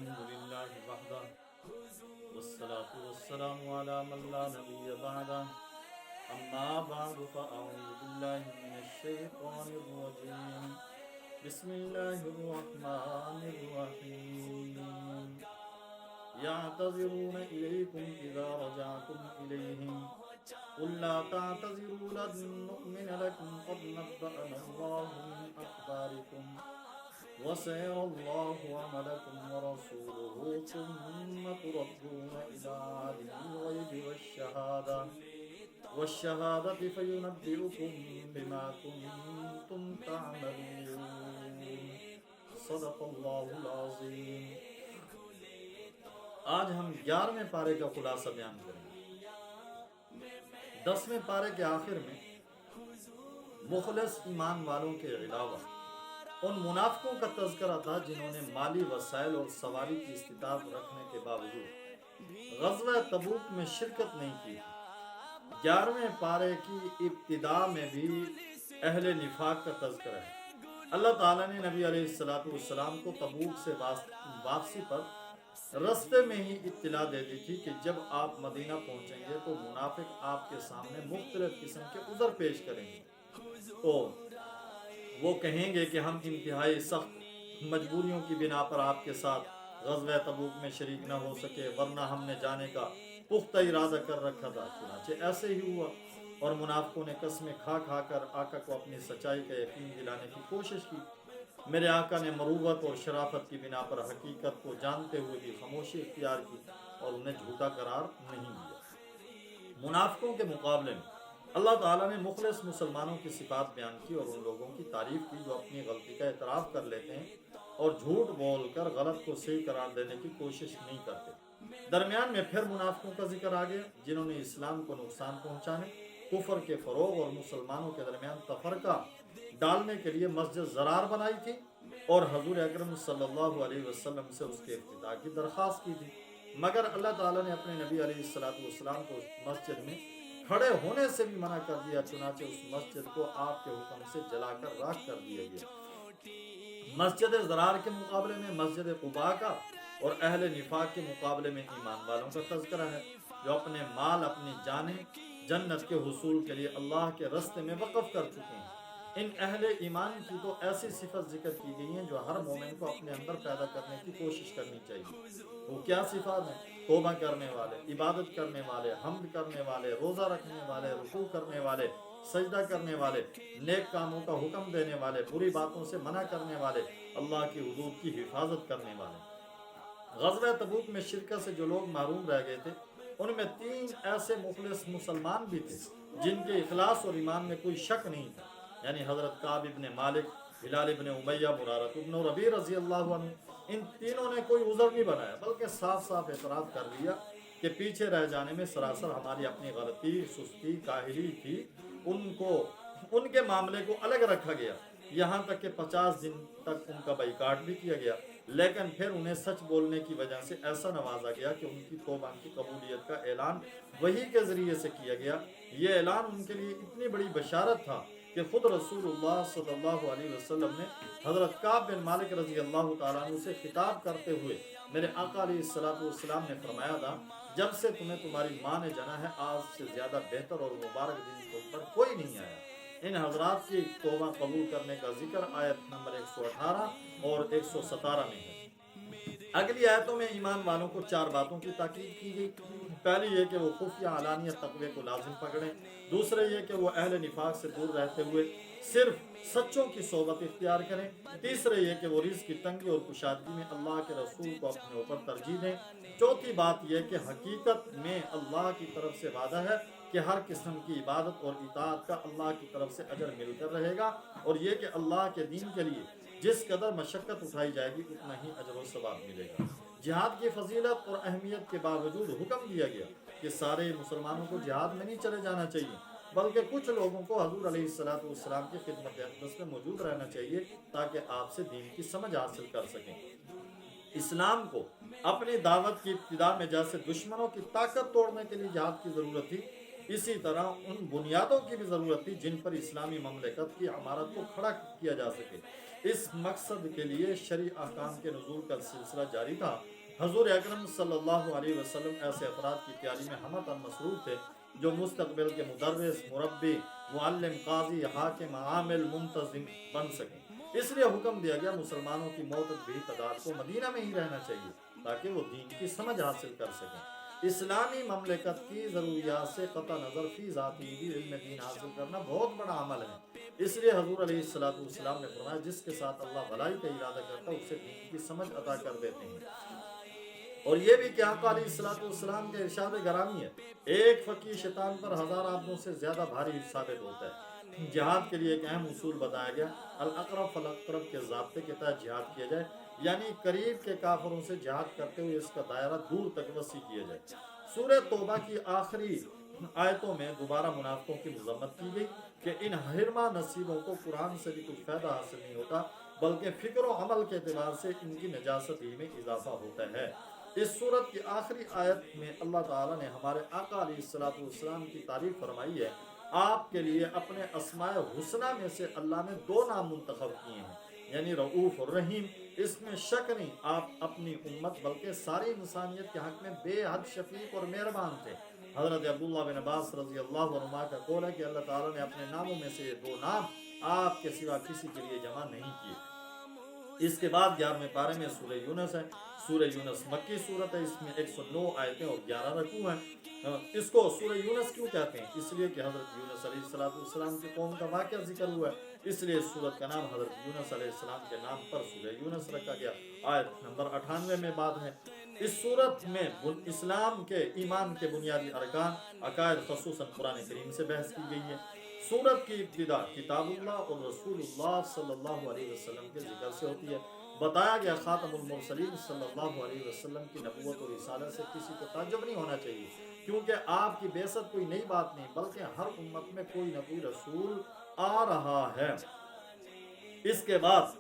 الحمد لله وحده والصلاة والسلام على من لا نبي بعده أما بعد فأعوذ بالله من الشيطان الرجيم بسم الله الرحمن الرحيم يعتذرون إليكم إذا رجعتم إليهم قل لا تعتذروا لن نؤمن لكم قد نبأنا الله من أخباركم وسيرى الله عملكم ورسوله ثم تردون إلى عالم الغيب والشهادة فينبئكم بما كنتم تعملون صدق اللہ العظیم۔ آج ہم 11ویں پارے کا خلاصہ بیان کریں گے۔ 10ویں پارے کے آخر میں مخلص ایمان والوں کے علاوہ ان منافقوں کا تذکرہ تھا جنہوں نے مالی وسائل اور سواری کی استطاعت رکھنے کے باوجود غزوہ تبوک میں شرکت نہیں کی تھی۔ 11ویں پارے کی ابتدا میں بھی اہل نفاق کا تذکرہ ہے۔ اللہ تعالیٰ نے نبی علیہ السلام کو تبوک سے واپسی پر رستے میں ہی اطلاع دے دی تھی کہ جب آپ مدینہ پہنچیں گے تو منافق آپ کے سامنے مختلف قسم کے عذر پیش کریں گے۔ تو وہ کہیں گے کہ ہم انتہائی سخت مجبوریوں کی بنا پر آپ کے ساتھ غزوہ تبوک میں شریک نہ ہو سکے، ورنہ ہم نے جانے کا پختہ ارادہ کر رکھا تھا۔ چنانچہ ایسے ہی ہوا، اور منافقوں نے قسمیں کھا کر آقا کو اپنی سچائی کا یقین دلانے کی کوشش کی۔ میرے آقا نے مروت اور شرافت کی بنا پر حقیقت کو جانتے ہوئے بھی خاموشی اختیار کی اور انہیں جھوٹا قرار نہیں دیا۔ منافقوں کے مقابلے میں اللہ تعالیٰ نے مخلص مسلمانوں کی صفات بیان کی اور ان لوگوں کی تعریف کی جو اپنی غلطی کا اعتراف کر لیتے ہیں اور جھوٹ بول کر غلط کو صحیح قرار دینے کی کوشش نہیں کرتے۔ درمیان میں پھر منافقوں کا ذکر آ گیا جنہوں نے اسلام کو نقصان پہنچانے، کفر کے فروغ اور مسلمانوں کے درمیان تفرقہ ڈالنے کے لیے مسجد ضرار بنائی تھی اور حضور اکرم صلی اللہ علیہ وسلم سے اس کے افتتاح کی درخواست کی تھی، مگر اللہ تعالیٰ نے اپنے نبی علیہ السلام کو مسجد میں کھڑے ہونے سے بھی منع کر دیا۔ چنانچہ اس مسجد کو آپ کے حکم سے جلا کر راکھ کر دیا گیا۔ مسجد ضرار کے مقابلے میں مسجد قباء کا اور اہل نفاق کے مقابلے میں ایمان والوں کا تذکرہ ہے جو اپنے مال، اپنی جانیں جنت کے حصول کے لیے اللہ کے راستے میں وقف کر چکے ہیں۔ ان اہل ایمان کی تو ایسی صفت ذکر کی گئی ہیں جو ہر مومن کو اپنے اندر پیدا کرنے کی کوشش کرنی چاہیے۔ وہ کیا صفات ہیں؟ توبہ کرنے والے، عبادت کرنے والے، حمد کرنے والے، روزہ رکھنے والے، رکوع کرنے والے، سجدہ کرنے والے، نیک کاموں کا حکم دینے والے، بری باتوں سے منع کرنے والے، اللہ کی حدود کی حفاظت کرنے والے۔ غزوہ تبوک میں شرکت سے جو لوگ محروم رہ گئے تھے ان میں 3 ایسے مخلص مسلمان بھی تھے جن کے اخلاص اور ایمان میں کوئی شک نہیں تھا، یعنی حضرت کعب ابن مالک، ہلال ابن امیہ، مرارۃ ابن ربیع رضی اللہ عنہ۔ ان تینوں نے کوئی عذر نہیں بنایا بلکہ صاف صاف اعتراف کر لیا کہ پیچھے رہ جانے میں سراسر ہماری اپنی غلطی، سستی، کاہلی تھی۔ ان کے معاملے کو الگ رکھا گیا، یہاں تک کہ 50 دن تک ان کا بائیکاٹ بھی کیا گیا، لیکن پھر انہیں سچ بولنے کی وجہ سے ایسا نوازا گیا کہ ان کی توبہ کی قبولیت کا اعلان وحی کے ذریعے سے کیا گیا۔ یہ اعلان ان کے لیے اتنی بڑی بشارت تھا کہ خود رسول اللہ صلی اللہ علیہ وسلم نے حضرت کعب بن مالک رضی اللہ تعالیٰ عنہ سے خطاب کرتے ہوئے میرے آقا علیہ السلام نے فرمایا تھا، جب سے تمہیں تمہاری ماں نے جنا ہے آج سے زیادہ بہتر اور مبارک دن تم پر کوئی نہیں آیا۔ ان حضرات کی توبہ قبول کرنے کا ذکر آیت نمبر 118 اور 117 میں ہے۔ اگلی آیتوں میں ایمان والوں کو 4 باتوں کی تاکید کی گئی۔ پہلی یہ کہ وہ خفیہ علانیہ تقوی کو لازم پکڑیں، دوسرے یہ کہ وہ اہل نفاق سے دور رہتے ہوئے صرف سچوں کی صحبت اختیار کریں، تیسرے یہ کہ وہ رزق کی تنگی اور کشادگی میں اللہ کے رسول کو اپنے اوپر ترجیح دیں، چوتھی بات یہ کہ حقیقت میں اللہ کی طرف سے وعدہ ہے کہ ہر قسم کی عبادت اور اطاعت کا اللہ کی طرف سے اجر مل کر رہے گا، اور یہ کہ اللہ کے دین کے لیے جس قدر مشقت اٹھائی جائے گی اتنا ہی اجر و ثواب ملے گا۔ جہاد کی فضیلت اور اہمیت کے باوجود حکم دیا گیا کہ سارے مسلمانوں کو جہاد میں نہیں چلے جانا چاہیے، بلکہ کچھ لوگوں کو حضور علیہ السلام کی خدمت اقدس میں موجود رہنا چاہیے تاکہ آپ سے دین کی سمجھ حاصل کر سکیں۔ اسلام کو اپنی دعوت کی ابتدا میں جیسے دشمنوں کی طاقت توڑنے کے لیے جہاد کی ضرورت تھی، اسی طرح ان بنیادوں کی بھی ضرورت تھی جن پر اسلامی مملکت کی عمارت کو کھڑا کیا جا سکے۔ اس مقصد کے لیے شرعی احکام کے نزول کا سلسلہ جاری تھا۔ حضور اکرم صلی اللہ علیہ وسلم ایسے افراد کی تیاری میں ہمہ مصروف تھے جو مستقبل کے مدرس، مربی، معلم، قاضی، حاکم، عامل، منتظم بن سکیں۔ اس لیے حکم دیا گیا مسلمانوں کی معتدل بھی تعداد کو مدینہ میں ہی رہنا چاہیے تاکہ وہ دین کی سمجھ حاصل کر سکیں۔ اسلامی مملکت کی ضروریات سے قطع نظر فی ذاتی بھی علم دین حاصل کرنا بہت بڑا عمل ہے۔ اس لیے حضور علیہ السلام نے فرمایا جس کے ساتھ اللہ بھلائی کا ارادہ کرتا ہے اسے دین کی سمجھ عطا کر دیتے ہیں۔ اور یہ بھی کہ آقا علیہ السلام کے ارشاد گرامی ہے، ایک فقیہ شیطان پر 1000 عبدوں سے زیادہ بھاری ثابت ہوتا ہے۔ جہاد کے لیے ایک اہم اصول بتایا گیا، الاقرب فالاقرب کے ضابطے کے تحت جہاد کیا جائے، یعنی قریب کے کافروں سے جہاد کرتے ہوئے اس کا دائرہ دور تک وسیع کیا جائے۔ سورہ توبہ کی آخری آیتوں میں دوبارہ منافقوں کی مذمت کی گئی کہ ان حرمہ نصیبوں کو قرآن سے بھی کچھ فائدہ حاصل نہیں ہوتا بلکہ فکر و عمل کے اعتبار سے ان کی نجاست ہی میں اضافہ ہوتا ہے۔ اس صورت کی آخری آیت میں اللہ تعالیٰ نے ہمارے آقا علیہ السلام کی تعریف فرمائی ہے۔ آپ کے لیے اپنے اسماء حسنہ میں سے اللہ نے 2 نام منتخب کیے ہیں، یعنی رؤوف اور رحیم۔ اس میں شک نہیں، آپ اپنی امت بلکہ ساری انسانیت کے حق میں بے حد شفیق اور مہربان تھے۔ حضرت عبداللہ بن عباس رضی اللہ عنہ کا قول ہے کہ اللہ تعالیٰ نے اپنے ناموں میں سے یہ 2 نام آپ کے سوا کسی کے لیے جمع نہیں کیے۔ اس کے بعد 11ویں پارے میں سورہ یونس ہے۔ سورہ یونس مکی صورت ہے، اس میں 109 آیتیں اور 11 رکوع ہیں۔ اس کو سورہ یونس کیوں کہتے ہیں؟ اس لیے کہ حضرت یونس علیہ السلام کی قوم کا واقعہ ذکر ہوا ہے، اس لیے اس سورت کا نام حضرت یونس علیہ السلام کے نام پر سورہ یونس رکھا گیا۔ آیت نمبر 98 میں بات ہے۔ اس سورت میں اسلام کے ایمان کے بنیادی ارکان عقائد خصوصاً قرآن کریم سے بحث کی گئی ہے۔ سورت کی ابتدا کتاب اللہ اور رسول اللہ صلی اللہ علیہ وسلم کے ذکر سے ہوتی ہے۔ بتایا گیا خاتم المرسلین صلی اللہ علیہ وسلم کی نبوت اور رسالت سے کسی کو تعجب نہیں ہونا چاہیے، کیونکہ آپ کی بعثت کوئی نئی بات نہیں بلکہ ہر امت میں کوئی نہ کوئی رسول آ رہا ہے، اس کے بعد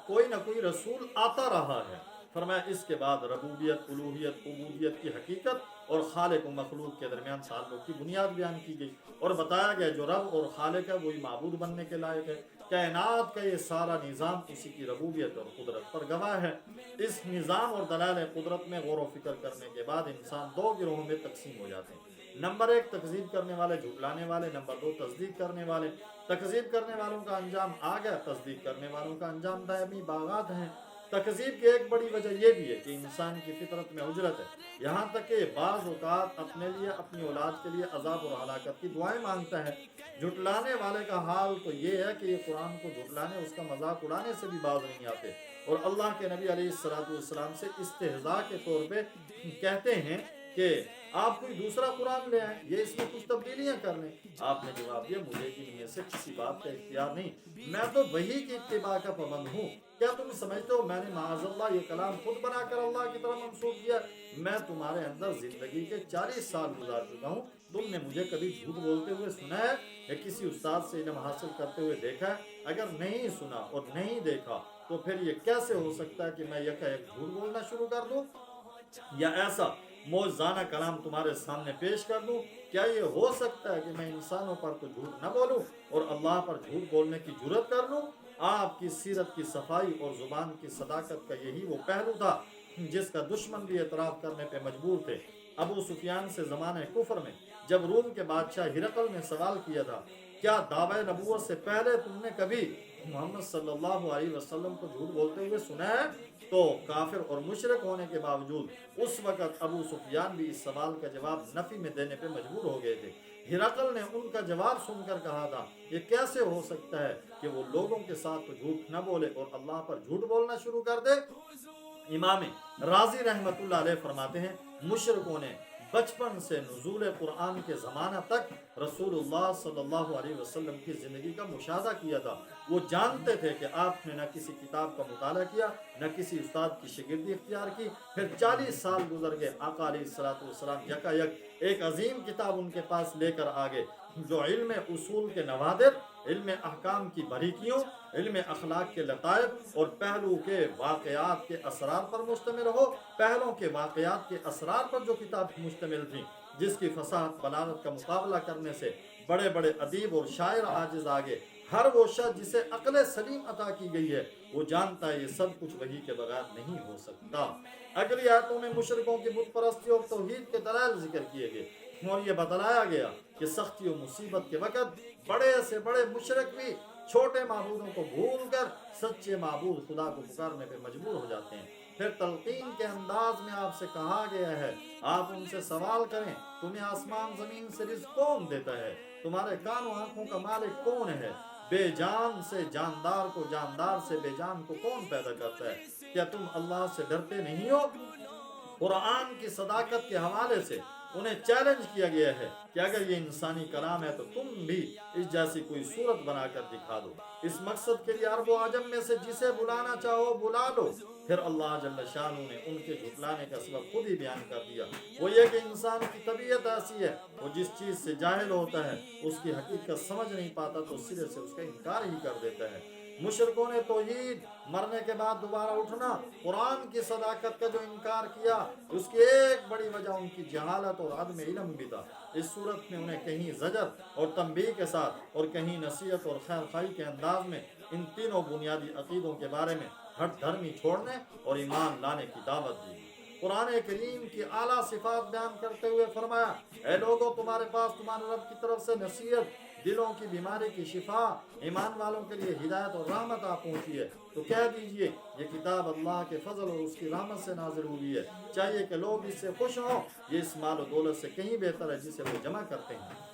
کوئی نہ کوئی رسول آتا رہا ہے۔ فرمایا اس کے بعد ربوبیت، الوہیت، عبودیت کی حقیقت اور خالق و مخلوق کے درمیان تعلق کی بنیاد بیان کی گئی اور بتایا گیا جو رب اور خالق ہے وہی معبود بننے کے لائق ہے۔ کائنات کا یہ سارا نظام اسی کی ربوبیت اور قدرت پر گواہ ہے۔ اس نظام اور دلائل قدرت میں غور و فکر کرنے کے بعد انسان 2 گروہوں میں تقسیم ہو جاتے ہیں۔ نمبر 1 تکذیب کرنے والے، جھٹلانے والے۔ نمبر 2 تصدیق کرنے والے۔ تکذیب کرنے والوں کا انجام آ گیا، تصدیق کرنے والوں کا انجام دائمی باغات ہیں۔ تکذیب کی ایک بڑی وجہ یہ بھی ہے کہ انسان کی فطرت میں اجرت ہے، یہاں تک کہ بعض اوقات اپنے لیے، اپنی اولاد کے لیے عذاب اور ہلاکت کی دعائیں مانگتا ہے۔ جھٹلانے والے کا حال تو یہ ہے کہ یہ قرآن کو جھٹلانے، اس کا مذاق اڑانے سے بھی باز نہیں آتے اور اللہ کے نبی علیہ السلام سے استہزاء کے طور پہ کہتے ہیں کہ آپ کوئی دوسرا قرآن لے آئیں، یہ اس میں کچھ تبدیلیاں کر لیں۔ آپ نے جواب دیا مجھے ان میں سے کسی بات کا اختیار نہیں، میں تو وحی کی اتباع کا پابند ہوں۔ کیا تم سمجھتے ہو میں نے معاذ اللہ یہ کلام خود بنا کر اللہ کی طرف منسوخ کیا؟ میں تمہارے اندر زندگی کے 40 سال گزار چکا ہوں، تم نے مجھے کبھی جھوٹ بولتے ہوئے سنا ہے یا کسی استاد سے علم حاصل کرتے ہوئے دیکھا ہے؟ اگر نہیں سنا اور نہیں دیکھا تو پھر یہ کیسے ہو سکتا ہے کہ میں یکایک جھوٹ بولنا شروع کر دوں یا ایسا موجزانہ کلام تمہارے سامنے پیش کر دوں؟ کیا یہ ہو سکتا ہے کہ میں انسانوں پر تو جھوٹ نہ بولوں اور اللہ پر جھوٹ بولنے کی جرات کر لوں؟ آپ کی سیرت کی صفائی اور زبان کی صداقت کا یہی وہ پہلو تھا جس کا دشمن بھی اعتراف کرنے پہ مجبور تھے۔ ابو سفیان سے زمانہ کفر میں جب روم کے بادشاہ ہرقل نے سوال کیا تھا کیا دعوی نبوت سے پہلے تم نے کبھی محمد صلی اللہ علیہ وسلم کو جھوٹ بولتے ہوئے سنا ہے؟ تو کافر اور مشرک ہونے کے باوجود اس وقت ابو سفیان بھی اس سوال کا جواب نفی میں دینے پہ مجبور ہو گئے تھے۔ ہرقل نے ان کا جواب سن کر کہا تھا یہ کیسے ہو سکتا ہے کہ وہ لوگوں کے ساتھ تو جھوٹ نہ بولے اور اللہ پر جھوٹ بولنا شروع کر دے؟ امام رازی رحمت اللہ علیہ فرماتے ہیں مشرکوں نے بچپن سے نزول قرآن کے زمانہ تک رسول اللہ صلی اللہ علیہ وسلم کی زندگی کا مشاہدہ کیا تھا۔ وہ جانتے تھے کہ آپ نے نہ کسی کتاب کا مطالعہ کیا، نہ کسی استاد کی شاگردی اختیار کی۔ پھر 40 سال گزر گئے، آقا علیہ السلام یکایک ایک عظیم کتاب ان کے پاس لے کر آگے جو علم اصول کے نوادر، علم احکام کی باریکیوں، علم اخلاق کے لطائف اور پہلو کے واقعات کے اسرار پر مشتمل ہو۔ پہلوں کے واقعات کے اسرار پر جو کتاب مشتمل تھی، جس کی فصاحت بلاغت کا مقابلہ کرنے سے بڑے بڑے ادیب اور شاعر عاجز آگے، ہر وہ شخص جسے عقل سلیم عطا کی گئی ہے وہ جانتا ہے یہ سب کچھ وحی کے بغیر نہیں ہو سکتا۔ اگلی آیتوں میں مشرکوں کی بت پرستی اور توحید کے دلائل ذکر کیے گئے اور یہ بتلایا گیا کہ سختی و مصیبت کے وقت بڑے سے بڑے مشرک بھی چھوٹے معبودوں کو بھول کر سچے معبود خدا کو پکارنے پہ مجبور ہو جاتے ہیں۔ پھر تلقین کے انداز میں آپ سے کہا گیا ہے آپ ان سے سوال کریں تمہیں آسمان زمین سے رزق کون دیتا ہے؟ تمہارے کان و آنکھوں کا مالک کون ہے؟ بے جان سے جاندار کو، جاندار سے بے جان کو کون پیدا کرتا ہے؟ کیا تم اللہ سے ڈرتے نہیں ہو؟ قرآن کی صداقت کے حوالے سے انہیں چیلنج کیا گیا ہے کہ اگر یہ انسانی کلام ہے تو تم بھی اس جیسی کوئی صورت بنا کر دکھا دو۔ اس مقصد کے لیے عرب و عجم میں سے جسے بلانا چاہو بلا لو۔ پھر اللہ جل شانہ نے ان کے جھٹلانے کا سبب خود ہی بیان کر دیا، وہ یہ کہ انسان کی طبیعت ایسی ہے وہ جس چیز سے جاہل ہوتا ہے اس کی حقیقت سمجھ نہیں پاتا تو سرے سے اس کا انکار ہی کر دیتا ہے۔ مشرکوں نے توحید، مرنے کے بعد دوبارہ اٹھنا، قرآن کی صداقت کا جو انکار کیا اس کی ایک بڑی وجہ ان کی جہالت اور عدم علم بھی تھا۔ اس صورت میں انہیں کہیں زجر اور تنبیہ کے ساتھ اور کہیں نصیحت اور خیر خواہی کے انداز میں ان تینوں بنیادی عقیدوں کے بارے میں ہٹ دھرمی چھوڑنے اور ایمان لانے کی دعوت دی۔ قرآن کریم کی اعلیٰ صفات بیان کرتے ہوئے فرمایا، اے لوگوں تمہارے پاس تمہارے رب کی طرف سے نصیحت، دلوں کی بیماری کی شفا، ایمان والوں کے لیے ہدایت اور رحمت آ پہنچی ہے تو کہہ دیجئے یہ کتاب اللہ کے فضل اور اس کی رحمت سے نازل ہوئی ہے، چاہیے کہ لوگ اس سے خوش ہوں، یہ اس مال و دولت سے کہیں بہتر ہے جسے وہ جمع کرتے ہیں۔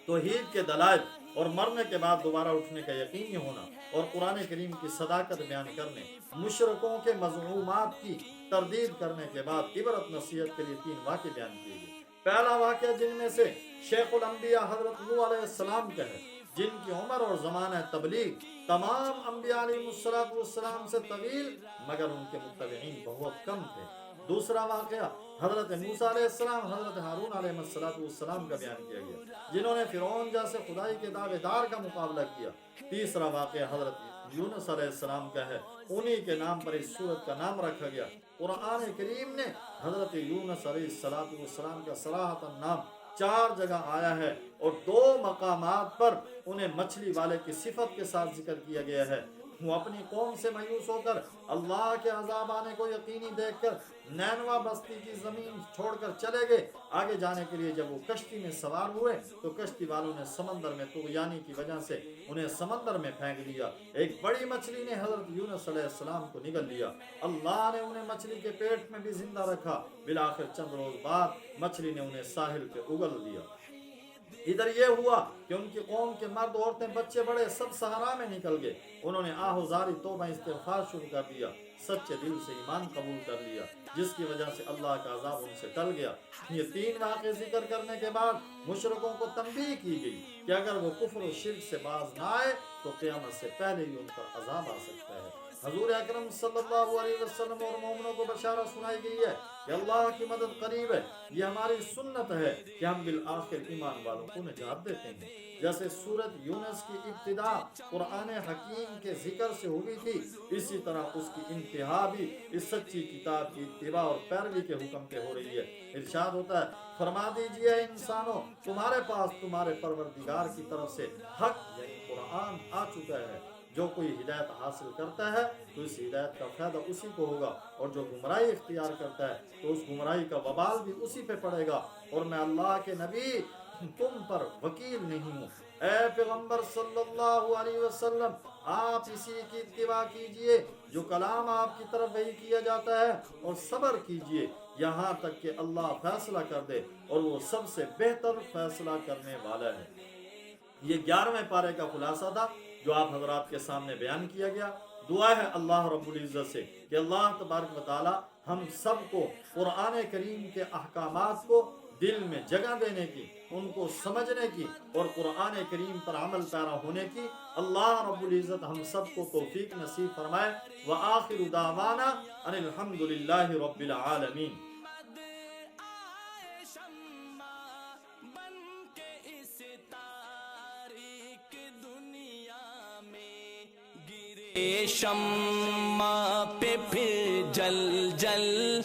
توحید کے دلائل اور مرنے کے بعد دوبارہ اٹھنے کا یقینی ہونا اور قرآن کریم کی صداقت بیان کرنے، مشرکوں کے مذمومات کی تردید کرنے کے بعد عبرت نصیحت کے لیے 3 واقعے بیان کیے گئے۔ پہلا واقعہ جن میں سے شیخ الانبیاء حضرت نوح علیہ السلام کا ہے، جن کی عمر اور زمانہ تبلیغ تمام انبیاء علیہ السلام سے طویل مگر ان کے متبعین بہت کم تھے۔ دوسرا واقعہ حضرت موسیٰ علیہ السلام، حضرت ہارون علیہ السلام کا بیان کیا گیا جنہوں نے فرعون جیسے خدائی کے دعوے دار کا مقابلہ کیا۔ تیسرا واقعہ حضرت یونس علیہ السلام کا ہے، انہی کے نام پر اس سورت کا نام رکھا گیا۔ قرآن کریم نے حضرت یونس علیہ السلام کا صراحتاً نام 4 جگہ آیا ہے اور 2 مقامات پر انہیں مچھلی والے کی صفت کے ساتھ ذکر کیا گیا ہے۔ وہ اپنی قوم سے مایوس ہو کر اللہ کے عذاب آنے کو یقینی دیکھ کر نینوا بستی کی زمین چھوڑ کر چلے گئے۔ آگے جانے کے لیے جب وہ کشتی میں سوار ہوئے تو کشتی والوں نے سمندر میں طغیانی کی وجہ سے انہیں سمندر میں پھینک دیا۔ ایک بڑی مچھلی نے حضرت یونس علیہ السلام کو نگل لیا۔ اللہ نے انہیں مچھلی کے پیٹ میں بھی زندہ رکھا۔ بالآخر چند روز بعد مچھلی نے انہیں ساحل پہ اگل دیا۔ ادھر یہ ہوا کہ ان کی قوم کے مرد، عورتیں، بچے بڑے سب صحرا میں نکل گئے۔ انہوں نے آہ و زاری، توبہ، استغفار شروع کر دیا، سچے دل سے ایمان قبول کر لیا، جس کی وجہ سے اللہ کا عذاب ان سے ٹل گیا۔ یہ 3 واقعے ذکر کرنے کے بعد مشرکوں کو تنبیہ کی گئی کہ اگر وہ کفر و شرک سے باز نہ آئے تو قیامت سے پہلے ہی ان پر عذاب آ سکتا ہے۔ حضور اکرم صلی اللہ علیہ وسلم اور مومنوں کو بشارت سنائی گئی ہے کہ اللہ کی مدد قریب ہے۔ یہ ہماری سنت ہے کہ ہم بالآخر ایمان والوں کو نجات دیتے ہیں۔ جیسے سورت یونس کی ابتدا قرآن حکیم کے ذکر سے ہوئی تھی، اسی طرح اس کی انتہا بھی اس سچی کتاب کی اتباع اور پیروی کے حکم پہ ہو رہی ہے۔ ارشاد ہوتا ہے، فرما دیجئے انسانوں تمہارے پاس تمہارے پروردگار کی طرف سے حق یعنی قرآن آ چکا ہے۔ جو کوئی ہدایت حاصل کرتا ہے تو اس ہدایت کا فائدہ اسی کو ہوگا، اور جو گمراہی اختیار کرتا ہے تو اس گمراہی کا وبال بھی اسی پہ پڑے گا، اور میں اللہ کے نبی تم پر وکیل نہیں ہوں۔ اے پیغمبر صلی اللہ علیہ وسلم آپ اسی کی اتباع کیجئے جو کلام آپ کی طرف وحی کیا جاتا ہے، اور صبر کیجئے یہاں تک کہ اللہ فیصلہ کر دے، اور وہ سب سے بہتر فیصلہ کرنے والا ہے۔ یہ 11ویں پارے کا خلاصہ تھا جو آپ حضرات کے سامنے بیان کیا گیا۔ دعا ہے اللہ رب العزت سے کہ اللہ تبارک و تعالی ہم سب کو قرآن کریم کے احکامات کو دل میں جگہ دینے کی، ان کو سمجھنے کی اور قرآن کریم پر عمل پیرا ہونے کی اللہ رب العزت ہم سب کو توفیق نصیب فرمائے۔ وآخر دعوانا ان الحمد للہ رب العالمین۔ شمع پہ پھر جل جل